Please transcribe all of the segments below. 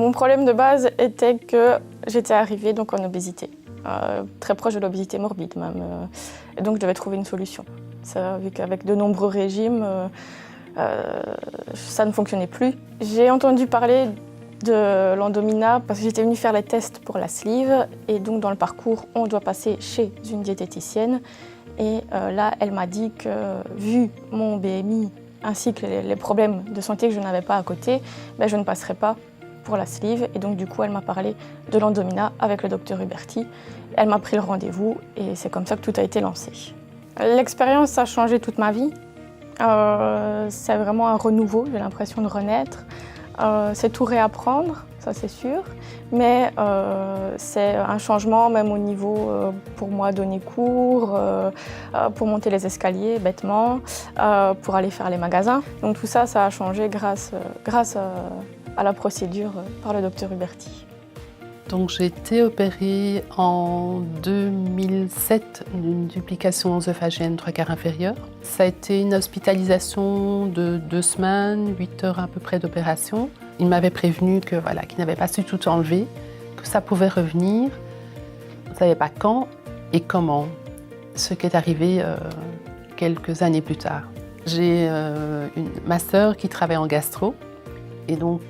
Mon problème de base était que j'étais arrivée donc en obésité, très proche de l'obésité morbide même. Et donc je devais trouver une solution. Ça, vu qu'avec de nombreux régimes, ça ne fonctionnait plus. J'ai entendu parler de l'Endomina parce que j'étais venue faire les tests pour la sleeve et donc dans le parcours on doit passer chez une diététicienne et là elle m'a dit que vu mon BMI ainsi que les problèmes de santé que je n'avais pas à côté, ben, je ne passerais pas pour la sleeve et donc du coup elle m'a parlé de l'Endomina avec le docteur Huberti. Elle m'a pris le rendez-vous et c'est comme ça que tout a été lancé. L'expérience a changé toute ma vie. C'est vraiment un renouveau, j'ai l'impression de renaître. C'est tout réapprendre, ça c'est sûr, mais c'est un changement même au niveau pour moi donner cours, pour monter les escaliers bêtement, pour aller faire les magasins. Donc tout ça, ça a changé grâce à la procédure par le docteur Huberti. Donc j'ai été opérée en 2007 d'une duplication œsophagienne 3/4 inférieure. Ça a été une hospitalisation de 2 semaines, 8 heures à peu près d'opération. Il m'avait prévenu que voilà, qu'il n'avait pas su tout enlever, que ça pouvait revenir. On ne savait pas quand et comment. Ce qui est arrivé quelques années plus tard. J'ai ma sœur qui travaille en gastro. Et donc,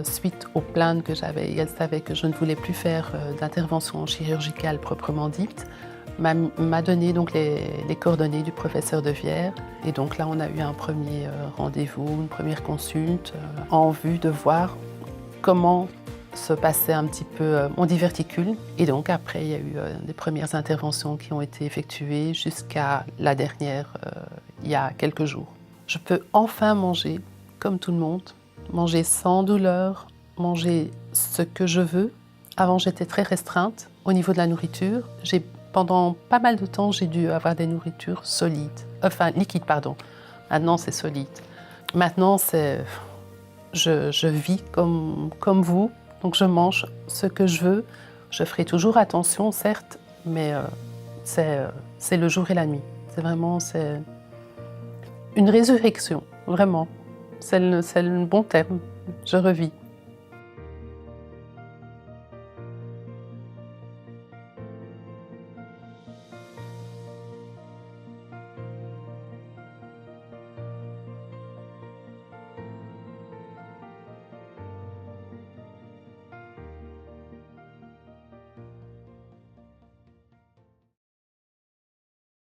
suite aux plaintes que j'avais, elle savait que je ne voulais plus faire d'intervention chirurgicale proprement dite, m'a donné donc les coordonnées du professeur Devière. Et donc là, on a eu un premier rendez-vous, une première consulte, en vue de voir comment se passait un petit peu mon diverticule. Et donc après, il y a eu des premières interventions qui ont été effectuées jusqu'à la dernière, il y a quelques jours. Je peux enfin manger, comme tout le monde, manger sans douleur, manger ce que je veux. Avant, j'étais très restreinte au niveau de la nourriture. Pendant pas mal de temps, j'ai dû avoir des nourritures solides. Enfin, liquides, pardon. Maintenant, c'est solide. Maintenant, je vis comme vous. Donc, je mange ce que je veux. Je ferai toujours attention, certes, mais c'est le jour et la nuit. C'est une résurrection, vraiment. C'est le bon terme. Je revis.